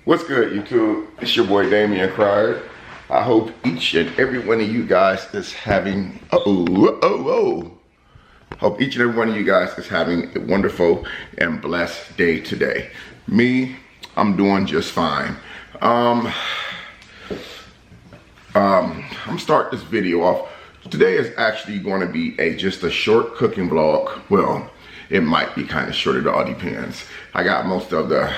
What's good, YouTube? It's your boy Damion Cried. I hope each and every one of you guys is having hope each and every one of you guys is having a wonderful and blessed day today. Me, I'm doing just fine. I'm starting this video off. Today is actually going to be just a short cooking vlog. Well, it might be kind of short, it all depends. I got most of the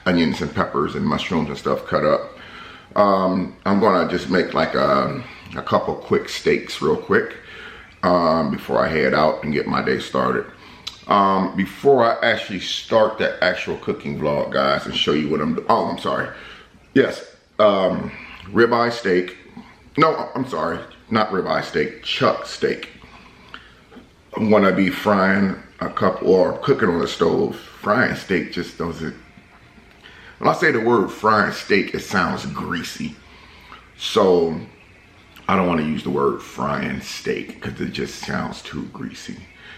onions and peppers and mushrooms and stuff cut up. I'm gonna just make like a couple quick steaks real quick before I head out and get my day started. Before I actually start the actual cooking vlog, guys, and show you what I'm doing. Oh, I'm sorry. Yes, ribeye steak. No, I'm sorry, not ribeye steak, chuck steak. I'm gonna be frying a couple, or cooking on the stove. Frying steak just doesn't. When I say the word frying steak, it sounds greasy. So I don't want to use the word frying steak because it just sounds too greasy.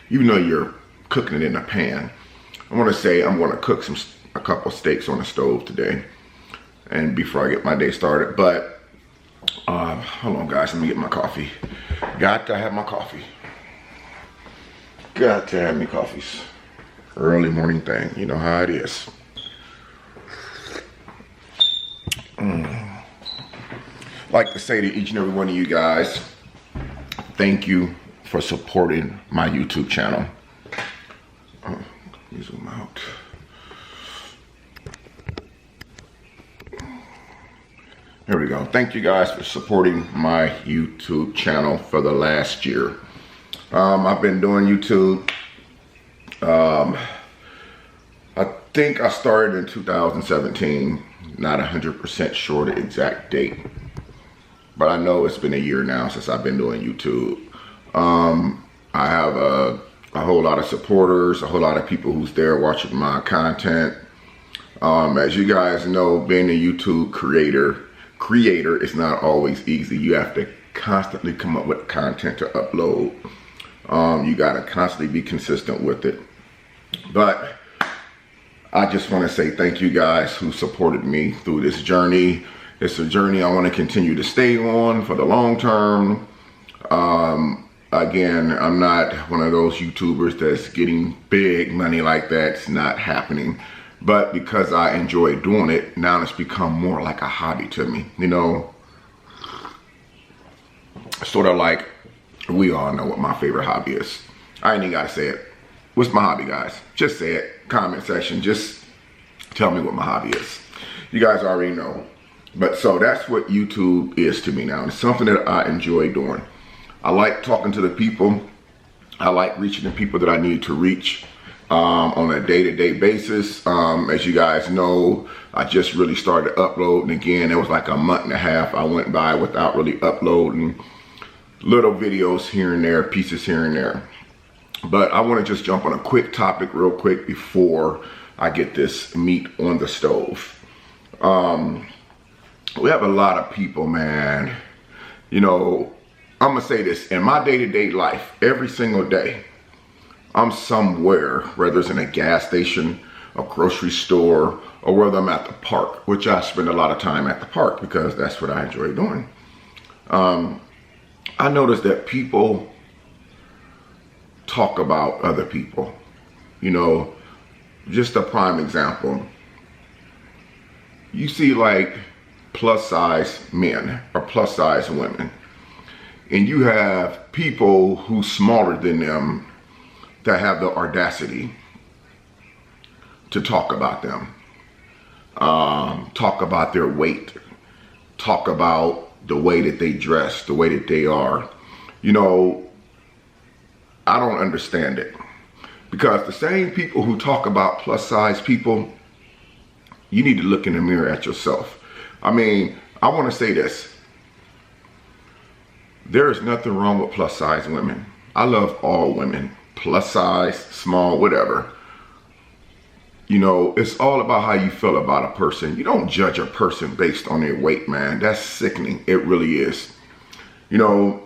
Even though you're cooking it in a pan. I want to say I'm going to cook a couple steaks on the stove today, and before I get my day started. But hold on, guys, let me get my coffee. Got to have my coffee. Got to have me coffees. Early morning thing, you know how it is. Like to say to each and every one of you guys, thank you for supporting my YouTube channel. Let me zoom out. There we go. Thank you guys for supporting my YouTube channel for the last year. I've been doing YouTube. I think I started in 2017. Not 100% sure the exact date, but I know it's been a year now since I've been doing YouTube. I have a whole lot of supporters, a whole lot of people who's there watching my content. As you guys know, being a YouTube creator is not always easy. You have to constantly come up with content to upload. You gotta constantly be consistent with it. But I just want to say thank you guys who supported me through this journey. It's a journey I want to continue to stay on for the long term. Again, I'm not one of those YouTubers that's getting big money like that. It's not happening. But because I enjoy doing it, now it's become more like a hobby to me. You know, sort of like we all know what my favorite hobby is. I ain't even got to say it. What's my hobby, guys? Just say it. Comment section. Just tell me what my hobby is. You guys already know. But so that's what YouTube is to me now. It's something that I enjoy doing. I like talking to the people. I like reaching the people that I need to reach on a day-to-day basis. As you guys know, I just really started uploading again. It was like a month and a half I went by without really uploading. Little videos here and there, pieces here and there. But I want to just jump on a quick topic real quick before I get this meat on the stove. We have a lot of people, man. You know, I'm going to say this. In my day-to-day life, every single day, I'm somewhere, whether it's in a gas station, a grocery store, or whether I'm at the park, which I spend a lot of time at the park because that's what I enjoy doing. I noticed that people talk about other people. You know, just a prime example. You see like plus size men or plus size women, and you have people who's smaller than them that have the audacity to talk about them, talk about their weight, talk about the way that they dress, the way that they are. You know, I don't understand it, because the same people who talk about plus size people, you need to look in the mirror at yourself. I mean, I want to say this. There is nothing wrong with plus size women. I love all women, plus size, small, whatever. You know, it's all about how you feel about a person. You don't judge a person based on their weight, man. That's sickening. It really is. You know,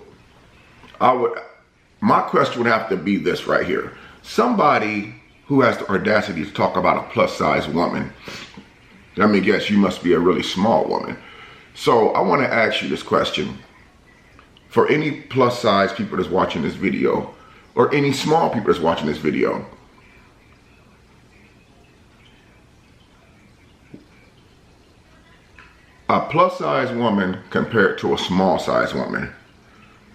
my question would have to be this right here. Somebody who has the audacity to talk about a plus size woman Let me guess, you must be a really small woman. So I want to ask you this question. For any plus size people that's watching this video, or any small people that's watching this video, a plus size woman compared to a small size woman,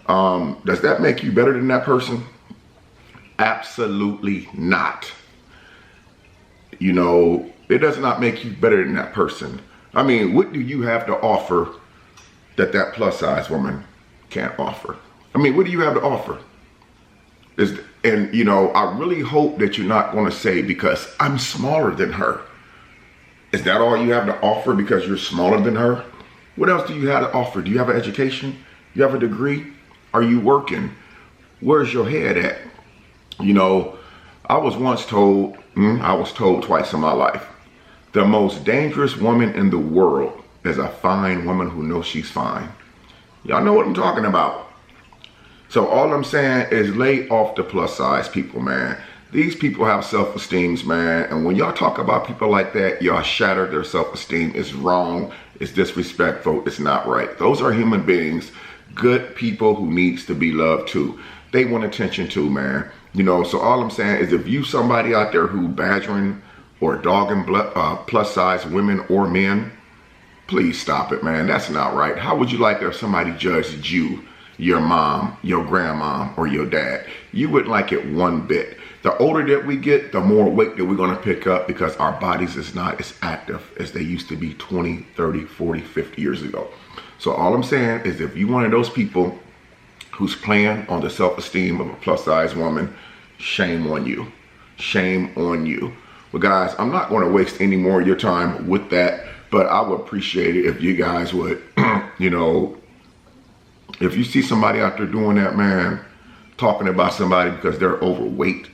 does that make you better than that person? Absolutely not. You know, it does not make you better than that person. I mean, what do you have to offer that that plus size woman can't offer? I mean, what do you have to offer? And you know, I really hope that you're not going to say, because I'm smaller than her. Is that all you have to offer because you're smaller than her? What else do you have to offer? Do you have an education? You have a degree? Are you working? Where's your head at? You know, I was once told, I was told twice in my life, the most dangerous woman in the world is a fine woman who knows she's fine. Y'all know what I'm talking about. So all I'm saying is lay off the plus size people, man. These people have self-esteem, man. And when y'all talk about people like that, y'all shatter their self-esteem. It's wrong. It's disrespectful. It's not right. Those are human beings, good people who needs to be loved too. They want attention too, man. You know, so all I'm saying is if you somebody out there who badgering or dogging plus size women or men, please stop it, man. That's not right. How would you like if somebody judged you, your mom, your grandma, or your dad? You wouldn't like it one bit. The older that we get, the more weight that we're going to pick up because our bodies is not as active as they used to be 20, 30, 40, 50 years ago. So all I'm saying is if you're one of those people who's playing on the self-esteem of a plus size woman, shame on you. Shame on you. Well, guys, I'm not going to waste any more of your time with that, but I would appreciate it if you guys would, you know, if you see somebody out there doing that, man, talking about somebody because they're overweight,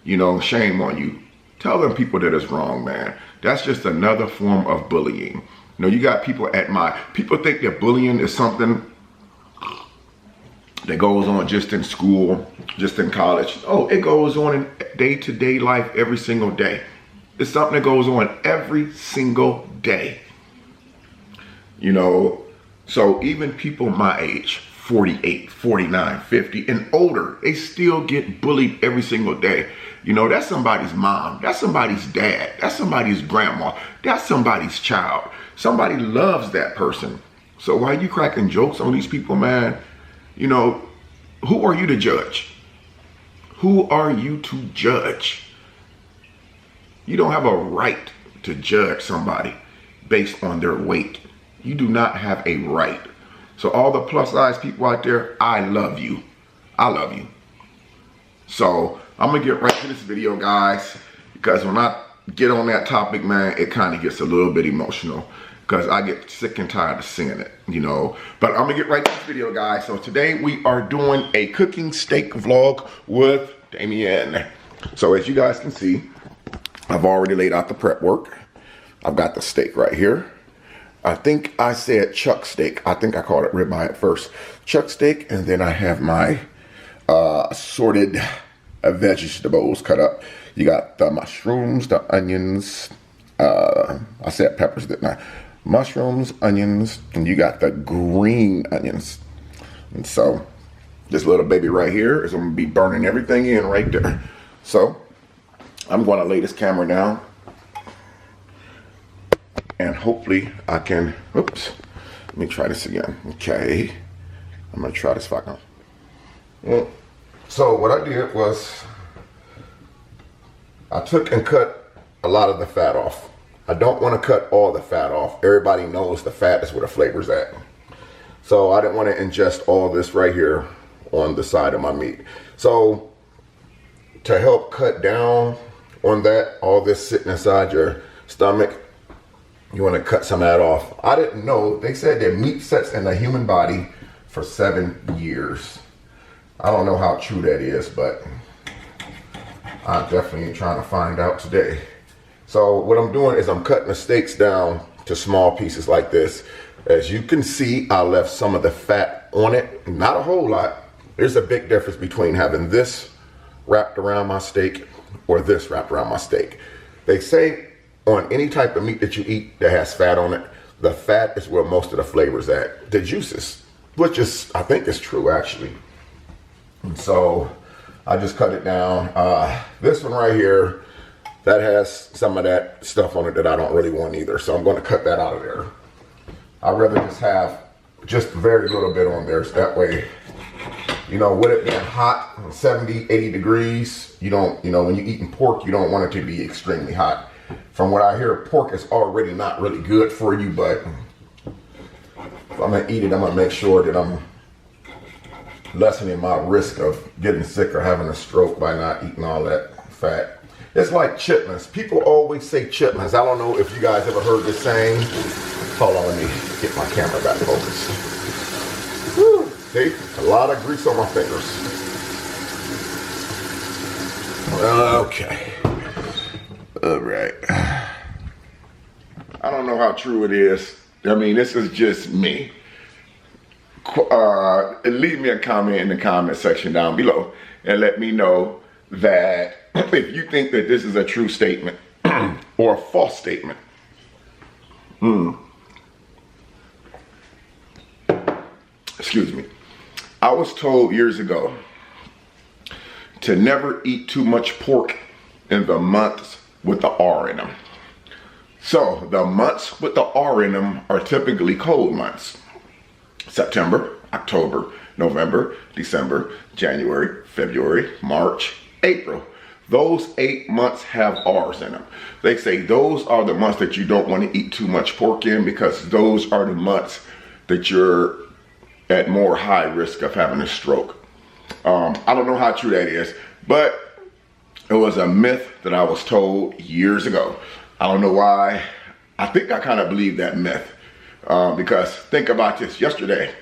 you know, shame on you. Tell them people that it's wrong, man. That's just another form of bullying. You know, you got people people think that bullying is something that goes on just in school, just in college. Oh, it goes on in day-to-day life every single day. It's something that goes on every single day. You know, so even people my age, 48, 49, 50, and older, they still get bullied every single day. You know, that's somebody's mom, that's somebody's dad, that's somebody's grandma, that's somebody's child. Somebody loves that person. So why are you cracking jokes on these people, man? You know, who are you to judge? Who are you to judge? You don't have a right to judge somebody based on their weight. You do not have a right. So all the plus size people out there, I love you. I love you. So I'm gonna get right to this video, guys, because when I get on that topic, man, it kind of gets a little bit emotional because I get sick and tired of seeing it, you know. But I'm gonna get right to this video, guys. So today we are doing a cooking steak vlog with Damion. So as you guys can see, I've already laid out the prep work. I've got the steak right here. I think I said chuck steak. I think I called it ribeye at first. Chuck steak, and then I have my assorted vegetables cut up. You got the mushrooms, the onions. I said peppers, didn't I? Mushrooms, onions, and you got the green onions. And so this little baby right here is going to be burning everything in right there. So I'm going to lay this camera down. And hopefully I can, oops, let me try this again. Okay, I'm gonna try this back on. Well, so what I did was, I took and cut a lot of the fat off. I don't wanna cut all the fat off. Everybody knows the fat is where the flavor's at. So I didn't wanna ingest all this right here on the side of my meat. So to help cut down on that, all this sitting inside your stomach, you want to cut some of that off. I didn't know. They said that meat sets in the human body for 7 years. I don't know how true that is, but I definitely am trying to find out today. So what I'm doing is I'm cutting the steaks down to small pieces like this. As you can see, I left some of the fat on it. Not a whole lot. There's a big difference between having this wrapped around my steak or this wrapped around my steak. They say on any type of meat that you eat that has fat on it, the fat is where most of the flavor's at, the juices, which is, I think is true actually. And so I just cut it down. This one right here, that has some of that stuff on it that I don't really want either. So I'm going to cut that out of there. I'd rather just have just very little bit on there. So that way, you know, with it being hot, 70, 80 degrees, you don't, you know, when you're eating pork, you don't want it to be extremely hot. From what I hear, pork is already not really good for you, but if I'm gonna eat it, I'm gonna make sure that I'm lessening my risk of getting sick or having a stroke by not eating all that fat. It's like chitlins. People always say chitlins. I don't know if you guys ever heard this saying. Hold on, let me get my camera back focused. Whew. See, a lot of grease on my fingers. Okay. All right. I don't know how true it is. I mean, this is just me. Leave me a comment in the comment section down below and let me know that if you think that this is a true statement or a false statement. Excuse me. I was told years ago to never eat too much pork in the months with the R in them. So the months with the R in them are typically cold months. September, October, November, December, January, February, March, April. Those 8 months have R's in them. They say those are the months that you don't want to eat too much pork in because those are the months that you're at more high risk of having a stroke. I don't know how true that is, but it was a myth that I was told years ago. I don't know why. I think I kind of believe that myth because think about this. Yesterday,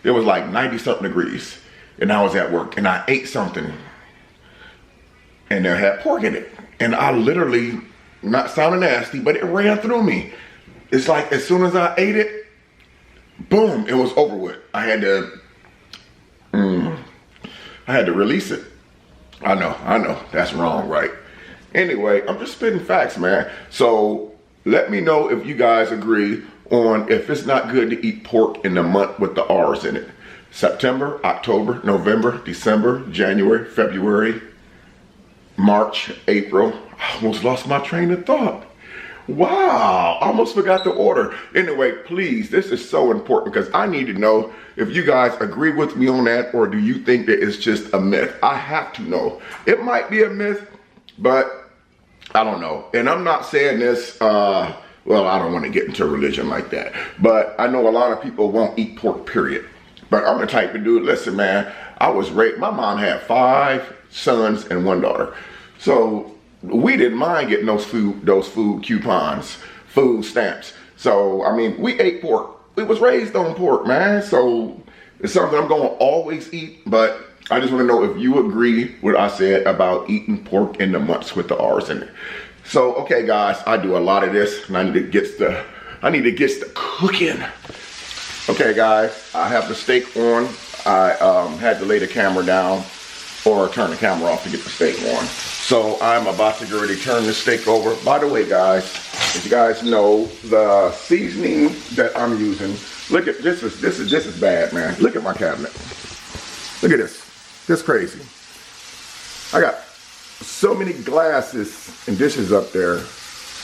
it was like 90 something degrees and I was at work and I ate something and it had pork in it. And I literally, not sounding nasty, but it ran through me. It's like as soon as I ate it, boom, it was over with. I had to release it. I know, that's wrong, right? Anyway, I'm just spitting facts, man. So let me know if you guys agree on if it's not good to eat pork in the month with the R's in it. September, October, November, December, January, February, March, April. I almost lost my train of thought. Wow, I almost forgot the order. Anyway, please, this is so important because I need to know if you guys agree with me on that or do you think that it's just a myth? I have to know. It might be a myth, but I don't know. And I'm not saying this, well, I don't want to get into religion like that, but I know a lot of people won't eat pork, period. But I'm the type of dude, listen, man, I was raised, my mom had 5 sons and 1 daughter. So we didn't mind getting those food coupons, food stamps. So, I mean, we ate pork. We was raised on pork, man. So it's something I'm gonna always eat, but I just wanna know if you agree with what I said about eating pork in the months with the R's in it. So, okay guys, I do a lot of this and I need to get the cooking. Okay guys, I have the steak on. I had to lay the camera down or turn the camera off to get the steak on. So I'm about to get ready to turn the steak over. By the way guys, as you guys know, the seasoning that I'm using, look at this is bad, man. Look at my cabinet. Look at this. This crazy. I got so many glasses and dishes up there.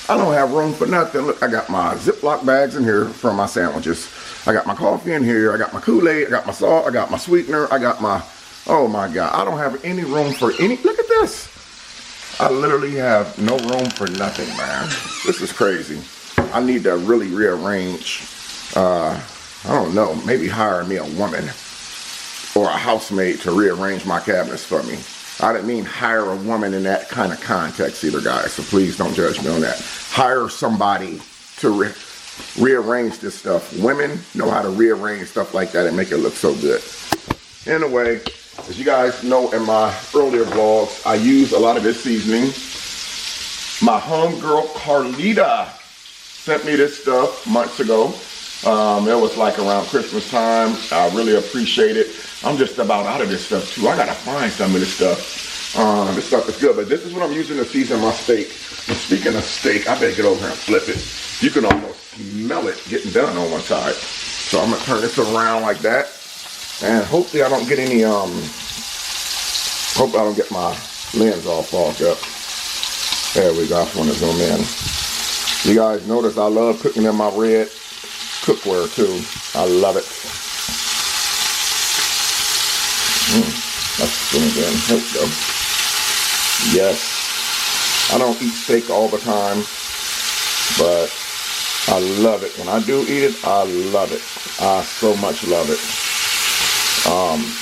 I don't have room for nothing. Look, I got my Ziploc bags in here for my sandwiches. I got my coffee in here. I got my Kool-Aid. I got my salt. I got my sweetener. I got my, oh my God. I don't have any room for any, look at this. I literally have no room for nothing, man. This is crazy. I need to really rearrange. I don't know, maybe hire me a woman or a housemaid to rearrange my cabinets for me. I didn't mean hire a woman in that kind of context either, guys, so please don't judge me on that. Hire somebody to rearrange this stuff. Women know how to rearrange stuff like that and make it look so good. Anyway, as you guys know in my earlier vlogs, I use a lot of this seasoning. My homegirl Carlita sent me this stuff months ago. It was like around Christmas time. I really appreciate it. I'm just about out of this stuff too. I gotta find some of this stuff. This stuff is good, but this is what I'm using to season my steak. And speaking of steak, I better get over here and flip it. You can almost smell it getting done on one side. So I'm gonna turn this around like that. And hopefully I don't get any, hope I don't get my lens all fogged up. There we go, I just want to zoom in. You guys notice I love cooking in my red cookware too. I love it. Let's zoom in. There we go. Yes. I don't eat steak all the time, but I love it. When I do eat it, I love it. I so much love it.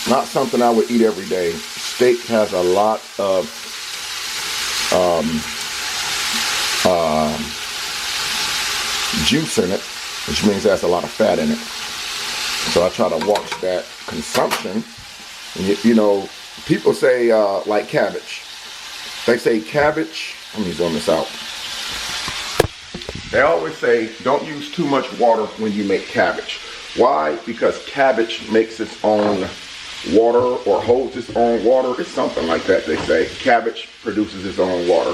Not something I would eat every day. Steak has a lot of juice in it, which means it has a lot of fat in it. So I try to watch that consumption. And you know, people say like cabbage. They say cabbage. Let me zoom this out. They always say don't use too much water when you make cabbage. Why? Because cabbage makes its own water or holds its own water. It's something like that, they say. Cabbage produces its own water.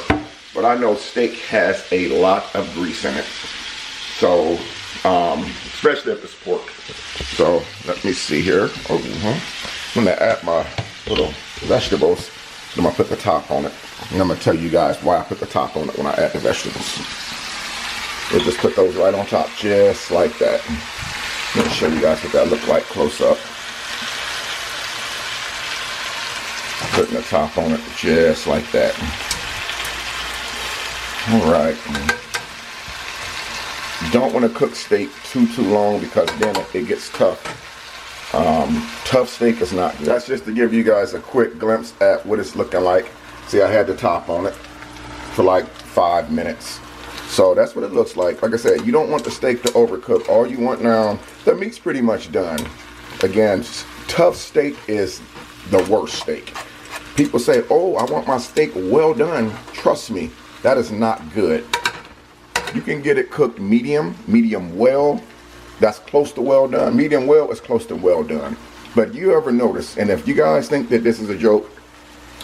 But I know steak has a lot of grease in it. So, especially if it's pork. So, let me see here. I'm going to add my little vegetables. I'm going to put the top on it. And I'm going to tell you guys why I put the top on it when I add the vegetables. We'll just put those right on top, just like that. Let me show you guys what that looks like close up. Putting the top on it, just like that. All right. You don't want to cook steak too long because then it gets tough. Tough steak is not good. That's just to give you guys a quick glimpse at what it's looking like. See, I had the top on it for like 5 minutes. So that's what it looks like. Like I said, you don't want the steak to overcook. All you want now, the meat's pretty much done. Again, tough steak is the worst steak. People say, oh, I want my steak well done. Trust me, that is not good. You can get it cooked medium well. That's close to well done. Medium well is close to well done. But you ever notice, and if you guys think that this is a joke,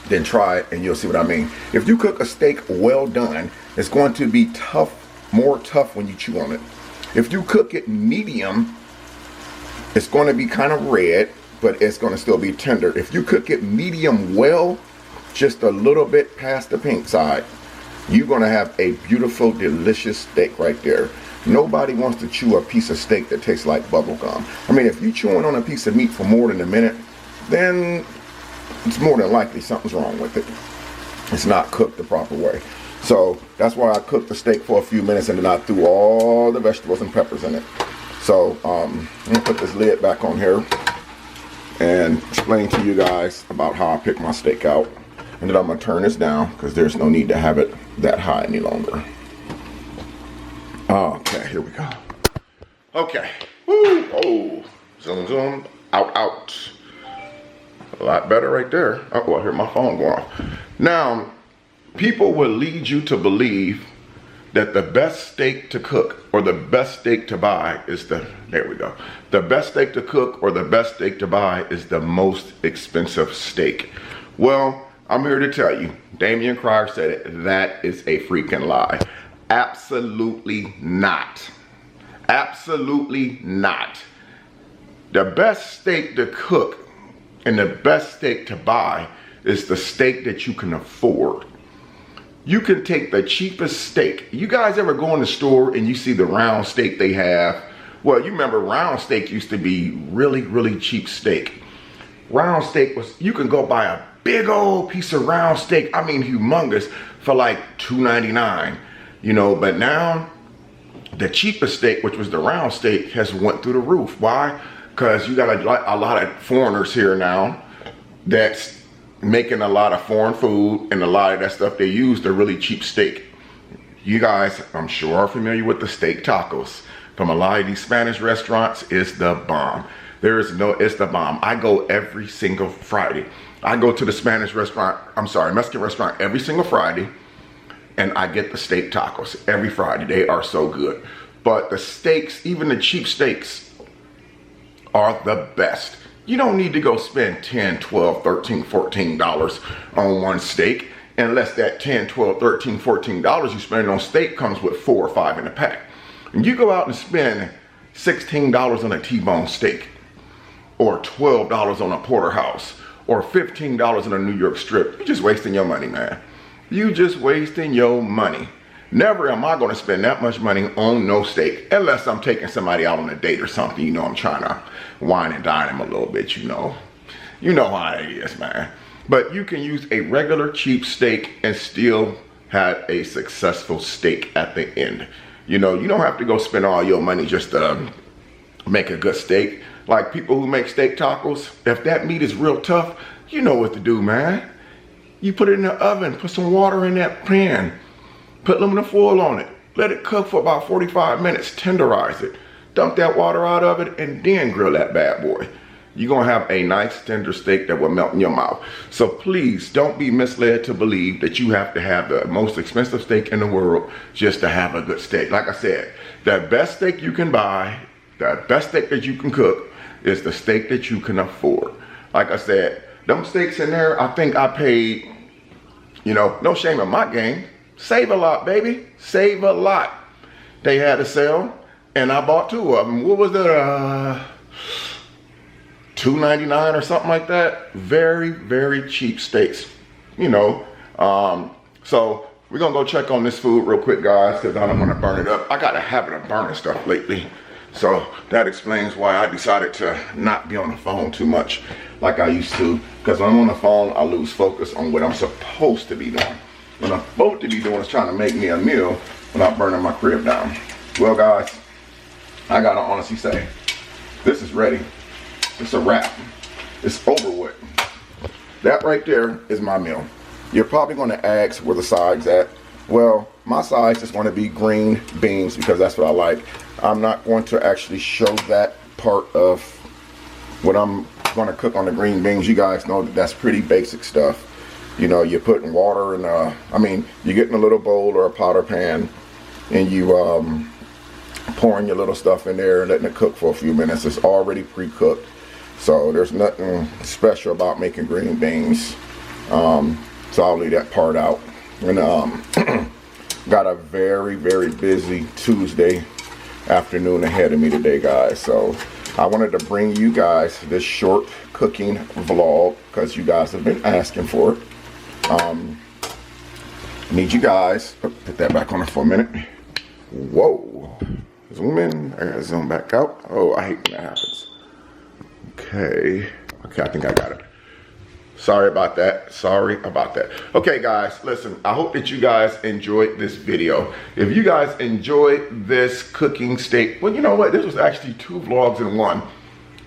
then try it and you'll see what I mean. If you cook a steak well done, it's going to be tough, more tough when you chew on it. If you cook it medium, it's going to be kind of red, but it's going to still be tender. If you cook it medium well, just a little bit past the pink side, you're going to have a beautiful, delicious steak right there. Nobody wants to chew a piece of steak that tastes like bubble gum. I mean, if you're chewing on a piece of meat for more than a minute, then it's more than likely something's wrong with it. It's not cooked the proper way. So that's why I cooked the steak for a few minutes and then I threw all the vegetables and peppers in it. So I'm going to put this lid back on here and explain to you guys about how I pick my steak out. And then I'm going to turn this down because there's no need to have it that high any longer. Okay, here we go. Okay. Woo! Oh, zoom, out. A lot better right there. Oh, I hear my phone go off. Now, people will lead you to believe that the best steak to cook or the best steak to buy is the best steak to cook or the best steak to buy is the most expensive steak. Well, I'm here to tell you, Damion Cryer said it, that is a freaking lie. Absolutely not. Absolutely not. The best steak to cook and the best steak to buy is the steak that you can afford. You can take the cheapest steak. You guys ever go in the store and you see the round steak they have? Well, you remember round steak used to be really cheap steak. Round steak was, you can go buy a big old piece of round steak, I mean humongous, for like $2.99. You know, but now the cheapest steak, which was the round steak, has went through the roof. Why? Because you got a lot of foreigners here now that's making a lot of foreign food, and a lot of that stuff they use, the really cheap steak. You guys, I'm sure, are familiar with the steak tacos from a lot of these Spanish restaurants. It's the bomb. It's the bomb. I go every single Friday. I go to the Mexican restaurant every single Friday, and I get the steak tacos every Friday. They are so good. But the steaks, even the cheap steaks, are the best. You don't need to go spend 10, 12, 13, $14 on one steak unless that 10, 12, 13, $14 you spend on steak comes with 4 or 5 in the pack. And you go out and spend $16 on a T-bone steak, or $12 on a porterhouse, or $15 on a New York strip. You're just wasting your money, man. You just wasting your money. Never am I gonna spend that much money on no steak, unless I'm taking somebody out on a date or something. You know, I'm trying to wine and dine them a little bit, you know. You know how it is, man. But you can use a regular cheap steak and still have a successful steak at the end. You know, you don't have to go spend all your money just to make a good steak. Like people who make steak tacos, if that meat is real tough, you know what to do, man. You put it in the oven, put some water in that pan, put aluminum foil on it, let it cook for about 45 minutes, tenderize it, dump that water out of it, and then grill that bad boy. You're gonna have a nice tender steak that will melt in your mouth. So please don't be misled to believe that you have to have the most expensive steak in the world just to have a good steak. Like I said, the best steak you can buy, the best steak that you can cook is the steak that you can afford. Like I said, them steaks in there, I think I paid, you know, no shame in my game, save a lot, baby, save a lot. They had a sale and I bought 2 of them. What was it, $2.99 or something like that? Very, very cheap steaks, you know. So we're gonna go check on this food real quick, guys, because I don't want to burn it up. I got a habit of burning stuff lately. So that explains why I decided to not be on the phone too much like I used to. Because when I'm on the phone, I lose focus on what I'm supposed to be doing. What I'm supposed to be doing is trying to make me a meal without burning my crib down. Well, guys, I gotta honestly say, this is ready. It's a wrap. It's over with. That right there is my meal. You're probably gonna ask where the side's at. Well, my sides is gonna be green beans because that's what I like. I'm not going to actually show that part of what I'm gonna cook on the green beans. You guys know that that's pretty basic stuff. You know, you're putting water in you're getting a little bowl or a pot or pan and you pouring your little stuff in there and letting it cook for a few minutes. It's already pre-cooked. So there's nothing special about making green beans. So I'll leave that part out. And got a very, very busy Tuesday afternoon ahead of me today, guys. So I wanted to bring you guys this short cooking vlog because you guys have been asking for it. Need you guys, put that back on there for a minute. Whoa, zoom in, I gotta zoom back out. Oh, I hate when that happens. Okay, I think I got it. Sorry about that. Okay, guys, listen, I hope that you guys enjoyed this video. If you guys enjoyed this cooking steak, well, you know what? This was actually 2 vlogs in one.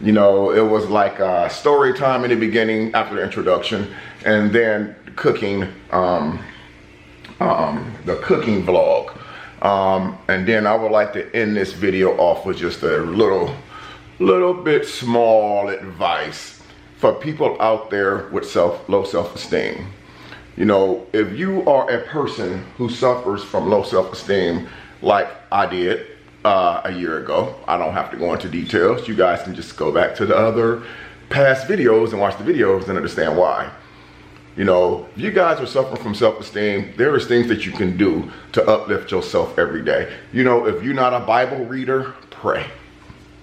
You know, it was like story time in the beginning after the introduction, and then cooking, the cooking vlog. And then I would like to end this video off with just a little bit small advice for people out there with low self-esteem. You know, if you are a person who suffers from low self-esteem like I did a year ago, I don't have to go into details. You guys can just go back to the other past videos and watch the videos and understand why. You know, if you guys are suffering from self-esteem, there is things that you can do to uplift yourself every day. You know, if you're not a Bible reader, pray.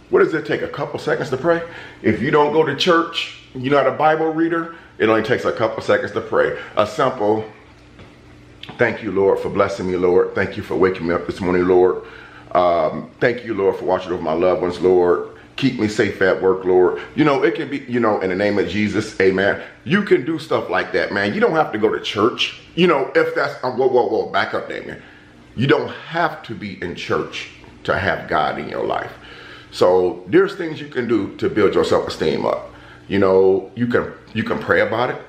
What does it take? A couple seconds to pray? If you don't go to church, you're not a Bible reader, it only takes a couple seconds to pray. A simple, thank you, Lord, for blessing me, Lord. Thank you for waking me up this morning, Lord. Thank you, Lord, for watching over my loved ones, Lord. Keep me safe at work, Lord. You know, it can be, you know, in the name of Jesus, amen. You can do stuff like that, man. You don't have to go to church. You know, if that's, whoa, back up, Damion. You don't have to be in church to have God in your life. So there's things you can do to build your self-esteem up. You know, you can pray about it.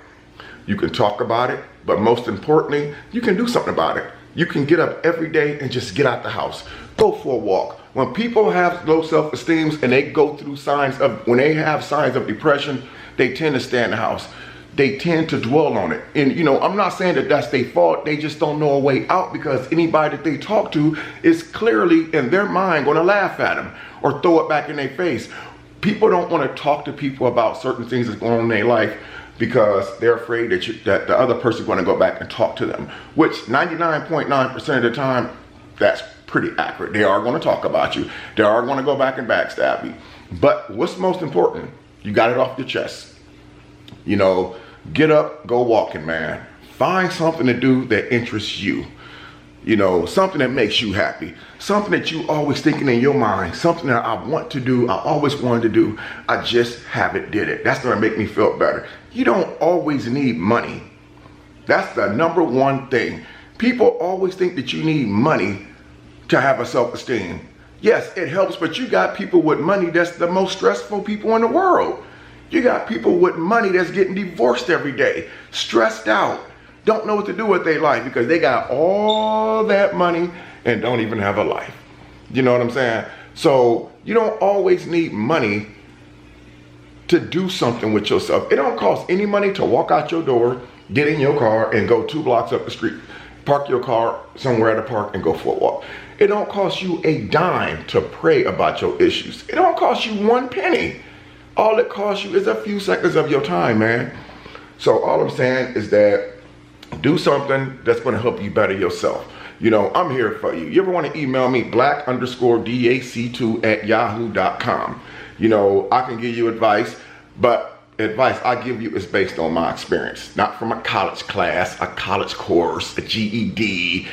You can talk about it. But most importantly, you can do something about it. You can get up every day and just get out the house. Go for a walk. When people have low self-esteem and they go through when they have signs of depression, they tend to stay in the house. They tend to dwell on it. And, you know, I'm not saying that that's their fault. They just don't know a way out because anybody that they talk to is clearly in their mind going to laugh at them or throw it back in their face. People don't want to talk to people about certain things that's going on in their life because they're afraid that the other person's going to go back and talk to them, which 99.9% of the time, that's pretty accurate. They are going to talk about you. They are going to go back and backstab you. But what's most important? You got it off your chest. You know, get up, go walking, man. Find something to do that interests you. You know, something that makes you happy. Something that you always thinking in your mind. Something that I want to do, I always wanted to do. I just haven't did it. That's gonna make me feel better. You don't always need money. That's the number one thing. People always think that you need money to have a self-esteem. Yes, it helps, but you got people with money that's the most stressful people in the world. You got people with money that's getting divorced every day, stressed out, don't know what to do with their life because they got all that money and don't even have a life. You know what I'm saying? So you don't always need money to do something with yourself. It don't cost any money to walk out your door, get in your car and go 2 blocks up the street, park your car somewhere at a park and go for a walk. It don't cost you a dime to pray about your issues. It don't cost you 1 penny. All it costs you is a few seconds of your time, man. So all I'm saying is that do something that's going to help you better yourself. You know, I'm here for you. You ever want to email me, black_dac2@yahoo.com. You know, I can give you advice, but advice I give you is based on my experience, not from a college class, a college course, a GED.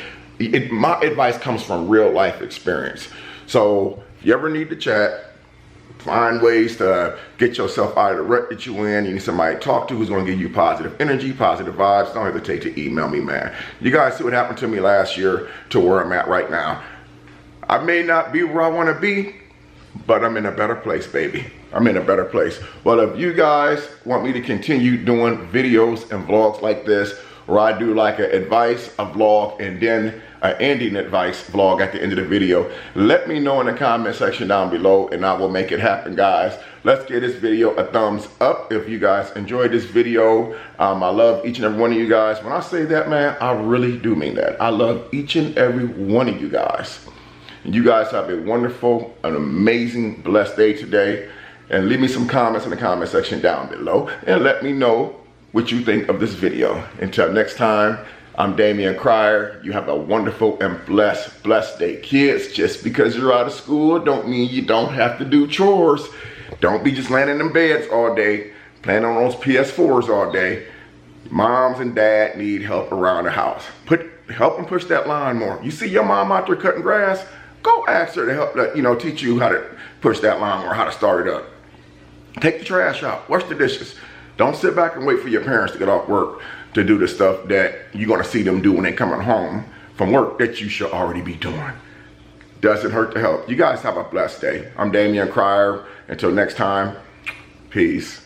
My advice comes from real life experience. So if you ever need to chat, find ways to get yourself out of the rut that you in. You need somebody to talk to who's going to give you positive energy, positive vibes. Don't hesitate to email me, man. You guys see what happened to me last year to where I'm at right now. I may not be where I want to be, but I'm in a better place, baby. I'm in a better place. Well, if you guys want me to continue doing videos and vlogs like this, where I do like an advice, a vlog, and then an ending advice vlog at the end of the video, let me know in the comment section down below and I will make it happen, guys. Let's give this video a thumbs up if you guys enjoyed this video. I love each and every one of you guys. When I say that, man, I really do mean that. I love each and every one of you guys. And you guys have a wonderful, an amazing, blessed day today. And leave me some comments in the comment section down below and let me know what you think of this video. Until next time, I'm Damion Cryer. You have a wonderful and blessed day. Kids, just because you're out of school don't mean you don't have to do chores. Don't be just laying in them beds all day, playing on those PS4s all day. Moms and dad need help around the house. Help them push that lawn more. You see your mom out there cutting grass? Go ask her to help, teach you how to push that lawn more, how to start it up. Take the trash out, wash the dishes. Don't sit back and wait for your parents to get off work to do the stuff that you're gonna see them do when they're coming home from work that you should already be doing. Doesn't hurt to help. You guys have a blessed day. I'm Damion Cryer. Until next time, peace.